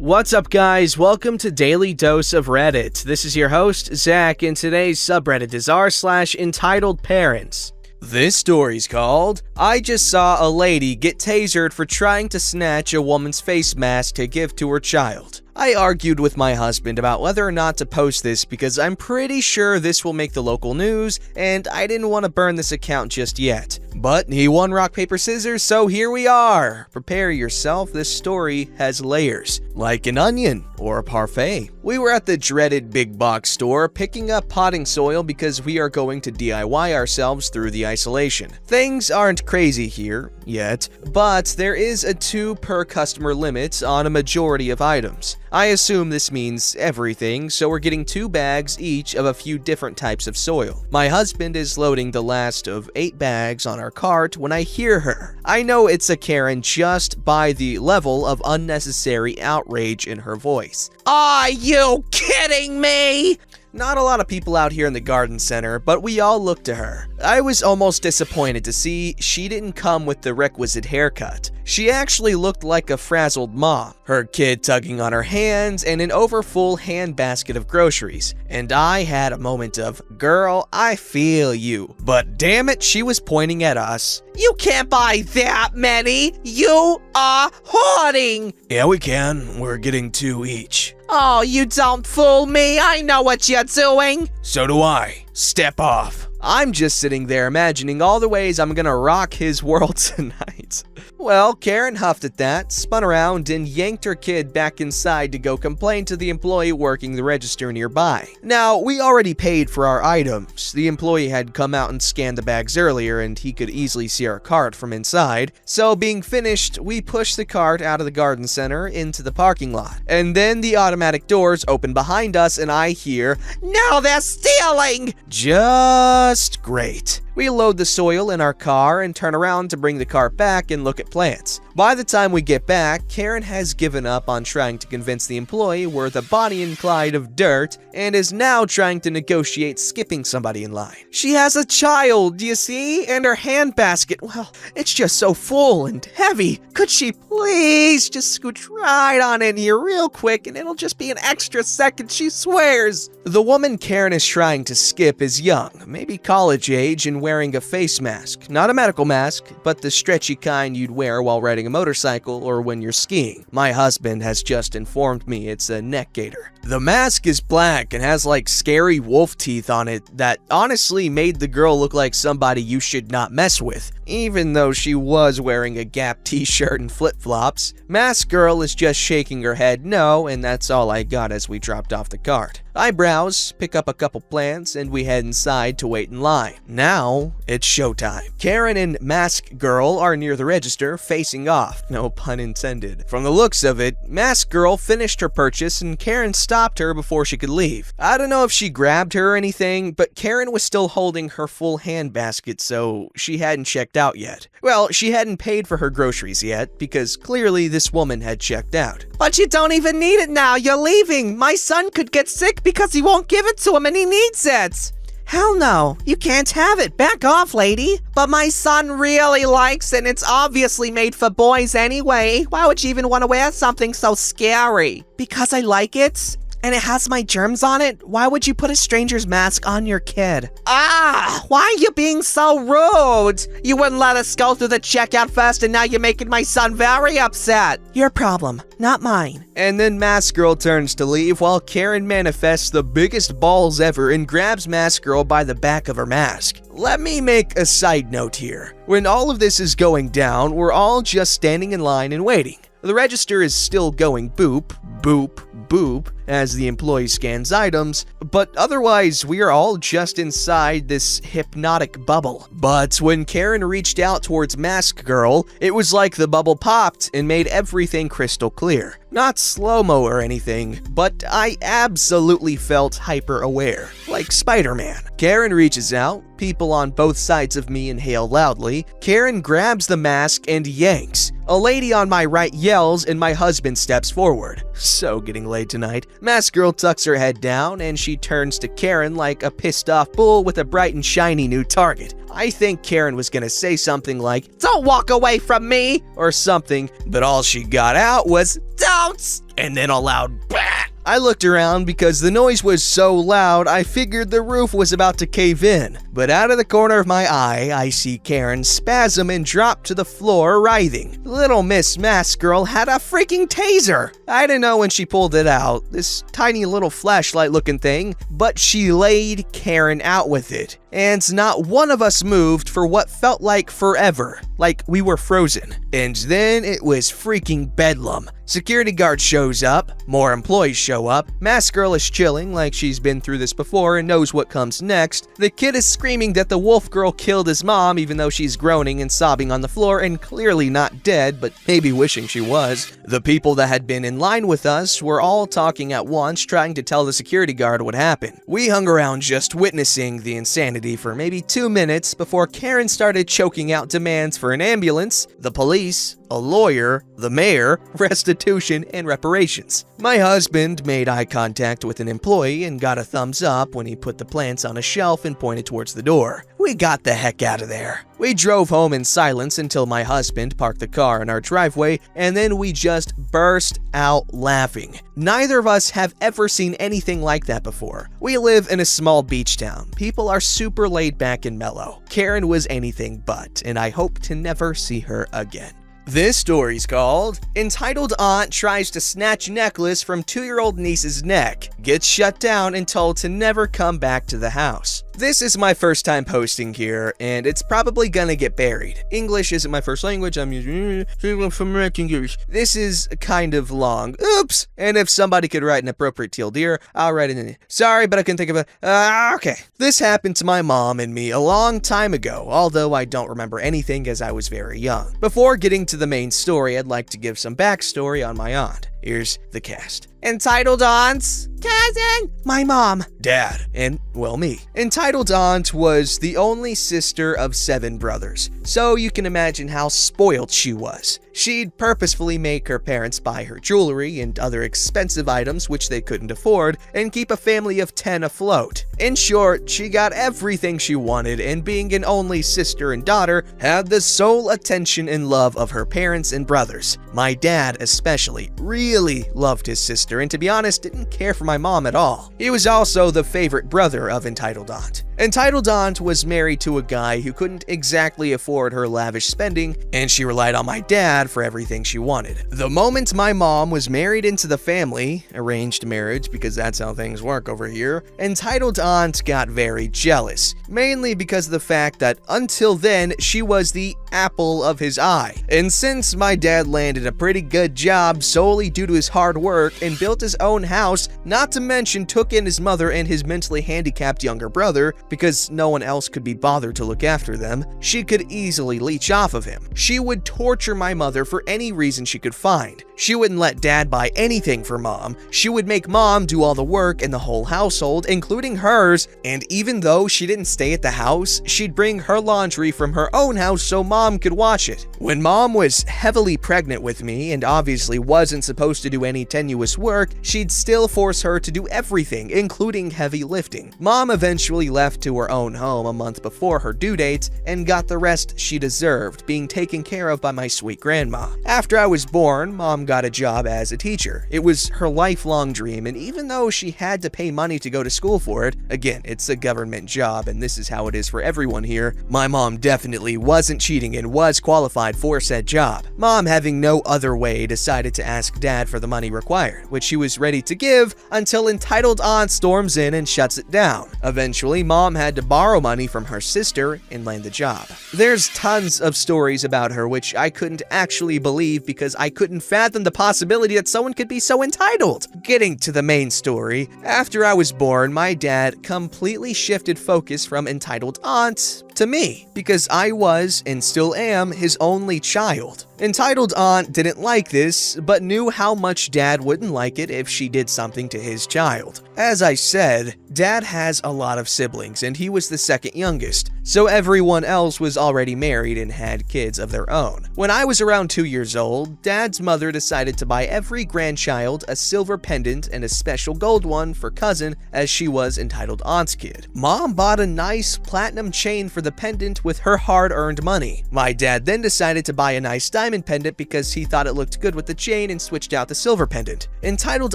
What's up, guys? Welcome to Daily Dose of Reddit. This is your host, Zach, and today's subreddit is r/EntitledParents. This story's called, I just saw a lady get tasered for trying to snatch a woman's face mask to give to her child. I argued with my husband about whether or not to post this because I'm pretty sure this will make the local news, and I didn't want to burn this account just yet. But he won rock, paper, scissors, so here we are. Prepare yourself, this story has layers, like an onion or a parfait. We were at the dreaded big box store picking up potting soil because we are going to DIY ourselves through the isolation. Things aren't crazy here yet, but there is a 2 per customer limit on a majority of items. I assume this means everything, so we're getting 2 bags each of a few different types of soil. My husband is loading the last of 8 bags on our cart when I hear her. I know it's a Karen just by the level of unnecessary outrage in her voice. Are you kidding me? Not a lot of people out here in the garden center, but we all looked to her. I was almost disappointed to see she didn't come with the requisite haircut. She actually looked like a frazzled mom, her kid tugging on her hands and an overfull handbasket of groceries. And I had a moment of, girl, I feel you. But damn it, she was pointing at us. You can't buy that many! You are hoarding! Yeah, we can. We're getting 2 each. Oh, you don't fool me. I know what you're doing. So do I. Step off. I'm just sitting there imagining all the ways I'm gonna rock his world tonight. Well, Karen huffed at that, spun around, and yanked her kid back inside to go complain to the employee working the register nearby. Now, we already paid for our items. The employee had come out and scanned the bags earlier, and he could easily see our cart from inside. So, being finished, we pushed the cart out of the garden center into the parking lot. And then the automatic doors open behind us, and I hear, "Now they're stealing!" Just great. We load the soil in our car and turn around to bring the cart back and look at plants. By the time we get back, Karen has given up on trying to convince the employee we're the Bonnie and Clyde of dirt and is now trying to negotiate skipping somebody in line. She has a child, do you see? And her handbasket, well, it's just so full and heavy. Could she please just scooch right on in here real quick and it'll just be an extra second, she swears. The woman Karen is trying to skip is young, maybe college age, and wearing a face mask. Not a medical mask, but the stretchy kind you'd wear while riding a motorcycle or when you're skiing. My husband has just informed me it's a neck gaiter. The mask is black and has like scary wolf teeth on it that honestly made the girl look like somebody you should not mess with, even though she was wearing a Gap t-shirt and flip-flops. Mask girl is just shaking her head no, and that's all I got as we dropped off the cart. I browse, pick up a couple plants, and we head inside to wait in line. Now, it's showtime. Karen and Mask Girl are near the register, facing off. No pun intended. From the looks of it, Mask Girl finished her purchase and Karen stopped her before she could leave. I don't know if she grabbed her or anything, but Karen was still holding her full handbasket, so she hadn't checked out yet. Well, she hadn't paid for her groceries yet, because clearly this woman had checked out. But you don't even need it now, you're leaving. My son could get sick because he won't give it to him and he needs it. Hell no, you can't have it. Back off, lady. But my son really likes it and it's obviously made for boys anyway. Why would you even want to wear something so scary? Because I like it? And it has my germs on it? Why would you put a stranger's mask on your kid? Ah, why are you being so rude? You wouldn't let us go through the checkout first and now you're making my son very upset. Your problem, not mine. And then Mask Girl turns to leave while Karen manifests the biggest balls ever and grabs Mask Girl by the back of her mask. Let me make a side note here. When all of this is going down, we're all just standing in line and waiting. The register is still going boop, boop, boop as the employee scans items, but otherwise we are all just inside this hypnotic bubble. But when Karen reached out towards Mask Girl, it was like the bubble popped and made everything crystal clear. Not slow-mo or anything, but I absolutely felt hyper-aware, like Spider-Man. Karen reaches out, people on both sides of me inhale loudly, Karen grabs the mask and yanks. A lady on my right yells and my husband steps forward. So getting laid tonight. Mask Girl tucks her head down and she turns to Karen like a pissed off bull with a bright and shiny new target. I think Karen was gonna say something like, "Don't walk away from me," or something, but all she got out was, "Don't!" and then a loud bah! I looked around because the noise was so loud I figured the roof was about to cave in, but out of the corner of my eye, I see Karen spasm and drop to the floor writhing. Little Miss Mask Girl had a freaking taser! I didn't know when she pulled it out, this tiny little flashlight looking thing, but she laid Karen out with it. And not one of us moved for what felt like forever, like we were frozen. And then it was freaking bedlam. Security guard shows up, more employees show up, Mask Girl is chilling like she's been through this before and knows what comes next. The kid is screaming that the wolf girl killed his mom even though she's groaning and sobbing on the floor and clearly not dead, but maybe wishing she was. The people that had been in line with us were all talking at once, trying to tell the security guard what happened. We hung around just witnessing the insanity for maybe 2 minutes before Karen started choking out demands for an ambulance, the police, a lawyer, the mayor, restitution, and reparations. My husband made eye contact with an employee and got a thumbs up when he put the plants on a shelf and pointed towards the door. We got the heck out of there. We drove home in silence until my husband parked the car in our driveway, and then we just burst out laughing. Neither of us have ever seen anything like that before. We live in a small beach town. People are super laid back and mellow. Karen was anything but, and I hope to never see her again. This story's called Entitled Aunt Tries to Snatch Necklace from 2-year-old Niece's Neck, Gets Shut Down and Told to Never Come Back to the House. This is my first time posting here, and it's probably gonna get buried. English isn't my first language, I'm using English. This is kind of long. Oops! And if somebody could write an appropriate TLDR, I'll write it in. Sorry, but I couldn't think of it. Okay. This happened to my mom and me a long time ago, although I don't remember anything as I was very young. Before getting to the main story, I'd like to give some backstory on my aunt. Here's the cast. Entitled Aunts, cousin, my mom, dad, and, well, me. Entitled Aunt was the only sister of 7 brothers, so you can imagine how spoiled she was. She'd purposefully make her parents buy her jewelry and other expensive items which they couldn't afford, and keep a family of 10 afloat. In short, she got everything she wanted, and being an only sister and daughter, had the sole attention and love of her parents and brothers. My dad especially really loved his sister, and to be honest, didn't care for my mom at all. He was also the favorite brother of Entitled Aunt. Entitled Aunt was married to a guy who couldn't exactly afford her lavish spending, and she relied on my dad for everything she wanted. The moment my mom was married into the family, arranged marriage because that's how things work over here, Entitled Aunt got very jealous, mainly because of the fact that until then, she was the apple of his eye. And since my dad landed a pretty good job solely due to his hard work and built his own house, not to mention took in his mother and his mentally handicapped younger brother, because no one else could be bothered to look after them, she could easily leech off of him. She would torture my mother for any reason she could find. She wouldn't let dad buy anything for mom. She would make mom do all the work in the whole household, including hers, and even though she didn't stay at the house, she'd bring her laundry from her own house so mom could wash it. When mom was heavily pregnant with me and obviously wasn't supposed to do any tenuous work, she'd still force her to do everything, including heavy lifting. Mom eventually left to her own home a month before her due date and got the rest she deserved, being taken care of by my sweet grandma. After I was born, mom got a job as a teacher. It was her lifelong dream, and even though she had to pay money to go to school for it, again, it's a government job and this is how it is for everyone here, my mom definitely wasn't cheating and was qualified for said job. Mom, having no other way, decided to ask dad for the money required, which she was ready to give until Entitled Aunt storms in and shuts it down. Eventually, mom had to borrow money from her sister and land the job. There's tons of stories about her which I couldn't actually believe because I couldn't fathom the possibility that someone could be so entitled. Getting to the main story, after I was born, my dad completely shifted focus from Entitled Aunt to me, because I was, and still am, his only child. Entitled Aunt didn't like this, but knew how much Dad wouldn't like it if she did something to his child. As I said, Dad has a lot of siblings and he was the second youngest, so everyone else was already married and had kids of their own. When I was around 2 years old, Dad's mother decided to buy every grandchild a silver pendant and a special gold one for cousin, as she was Entitled Aunt's kid. Mom bought a nice platinum chain for the pendant with her hard-earned money. My dad then decided to buy a nice diamond pendant because he thought it looked good with the chain and switched out the silver pendant. Entitled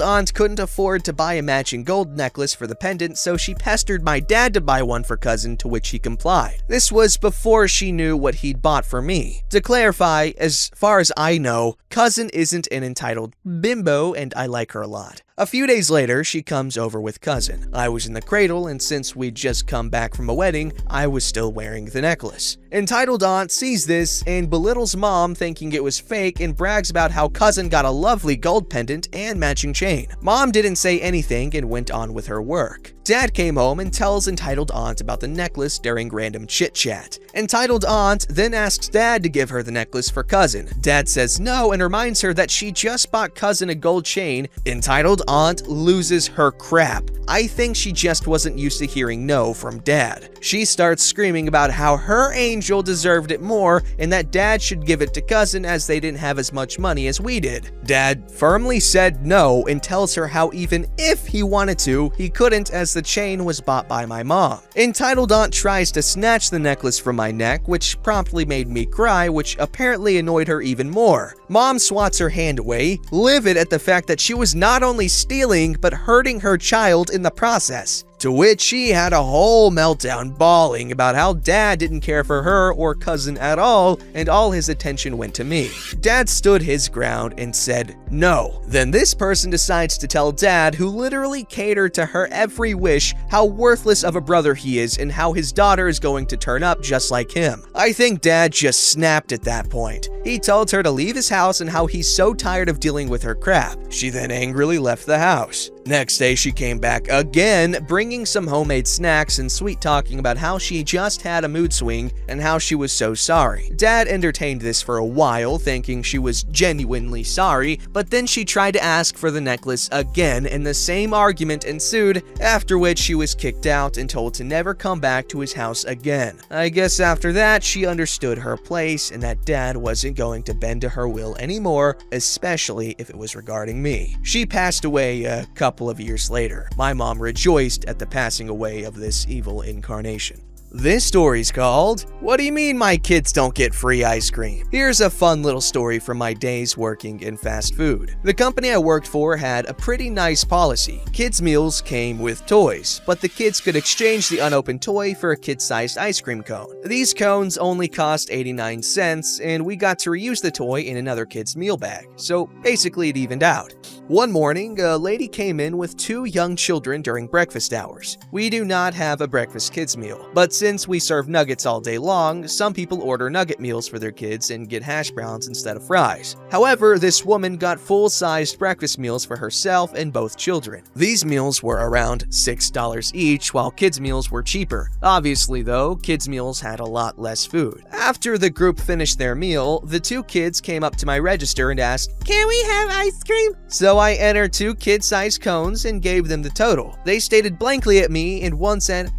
Aunt couldn't afford to buy a matching gold necklace for the pendant, so she pestered my dad to buy one for cousin, to which he complied. This was before she knew what he'd bought for me. To clarify, as far as I know, cousin isn't an entitled bimbo and I like her a lot. A few days later, she comes over with cousin. I was in the cradle, and since we'd just come back from a wedding, I was still wearing the necklace. Entitled Aunt sees this and belittles Mom, thinking it was fake, and brags about how cousin got a lovely gold pendant and matching chain. Mom didn't say anything and went on with her work. Dad came home and tells Entitled Aunt about the necklace during random chit-chat. Entitled Aunt then asks Dad to give her the necklace for cousin. Dad says no and reminds her that she just bought cousin a gold chain. Entitled Aunt loses her crap. I think she just wasn't used to hearing no from Dad. She starts screaming about how her angel deserved it more and that Dad should give it to cousin as they didn't have as much money as we did. Dad firmly said no and tells her how even if he wanted to, he couldn't, as the chain was bought by my mom. Entitled Aunt tries to snatch the necklace from my neck, which promptly made me cry, which apparently annoyed her even more. Mom swats her hand away, livid at the fact that she was not only stealing, but hurting her child in the process. To which she had a whole meltdown, bawling about how Dad didn't care for her or cousin at all, and all his attention went to me. Dad stood his ground and said no. Then this person decides to tell Dad, who literally catered to her every wish, how worthless of a brother he is and how his daughter is going to turn up just like him. I think Dad just snapped at that point. He told her to leave his house and how he's so tired of dealing with her crap. She then angrily left the house. Next day, she came back again, bringing some homemade snacks and sweet-talking about how she just had a mood swing and how she was so sorry. Dad entertained this for a while, thinking she was genuinely sorry, but then she tried to ask for the necklace again, and the same argument ensued, after which she was kicked out and told to never come back to his house again. I guess after that, she understood her place and that Dad wasn't going to bend to her will anymore, especially if it was regarding me. She passed away a couple of years later. My mom rejoiced at the passing away of this evil incarnation. This story's called, "What do you mean my kids don't get free ice cream?" Here's a fun little story from my days working in fast food. The company I worked for had a pretty nice policy. Kids' meals came with toys, but the kids could exchange the unopened toy for a kid-sized ice cream cone. These cones only cost 89 cents, and we got to reuse the toy in another kid's meal bag, so basically it evened out. One morning, a lady came in with 2 young children during breakfast hours. We do not have a breakfast kids meal, but since we serve nuggets all day long, some people order nugget meals for their kids and get hash browns instead of fries. However, this woman got full-sized breakfast meals for herself and both children. These meals were around $6 each, while kids' meals were cheaper. Obviously, though, kids' meals had a lot less food. After the group finished their meal, the 2 kids came up to my register and asked, "Can we have ice cream?" So I entered 2 kid-sized cones and gave them the total. They stared blankly at me, and one said,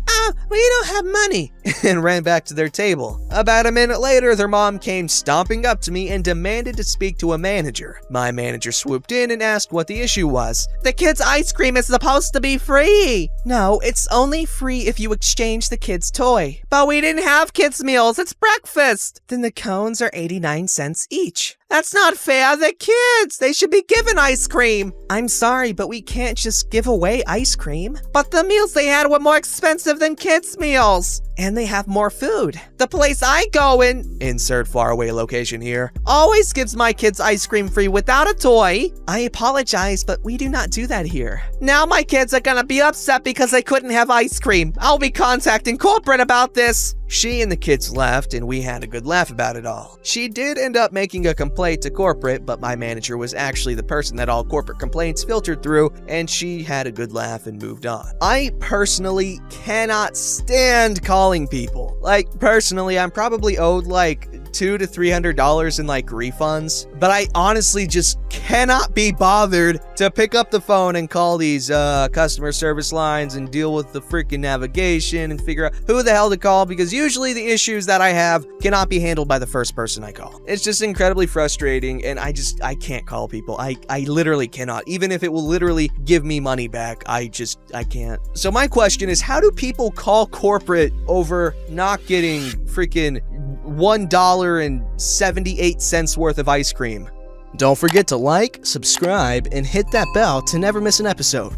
"We don't have money," and ran back to their table. About a minute later, their mom came stomping up to me and demanded to speak to a manager. My manager swooped in and asked what the issue was. "The kids' ice cream is supposed to be free." "No, it's only free if you exchange the kids' toy." "But we didn't have kids' meals, it's breakfast." "Then the cones are 89 cents each." "That's not fair, they're kids, they should be given ice cream." "I'm sorry, but we can't just give away ice cream." "But the meals they had were more expensive than kids' meals." "And they have more food." "The place I go in," insert faraway location here, "always gives my kids ice cream free without a toy." "I apologize, but we do not do that here." "Now my kids are gonna be upset because they couldn't have ice cream. I'll be contacting corporate about this." She and the kids left, and we had a good laugh about it all. She did end up making a complaint to corporate, but my manager was actually the person that all corporate complaints filtered through, and she had a good laugh and moved on. I personally cannot stand calling people. Personally, I'm probably owed $200 to $300 in like refunds, but I honestly just cannot be bothered to pick up the phone and call these customer service lines and deal with the freaking navigation and figure out who the hell to call, because usually the issues that I have cannot be handled by the first person I call. It's just incredibly frustrating, and I can't call people. I literally cannot. Even if it will literally give me money back, I can't. So my question is, how do people call corporate over not getting freaking $1.78 worth of ice cream? Don't forget to like, subscribe, and hit that bell to never miss an episode.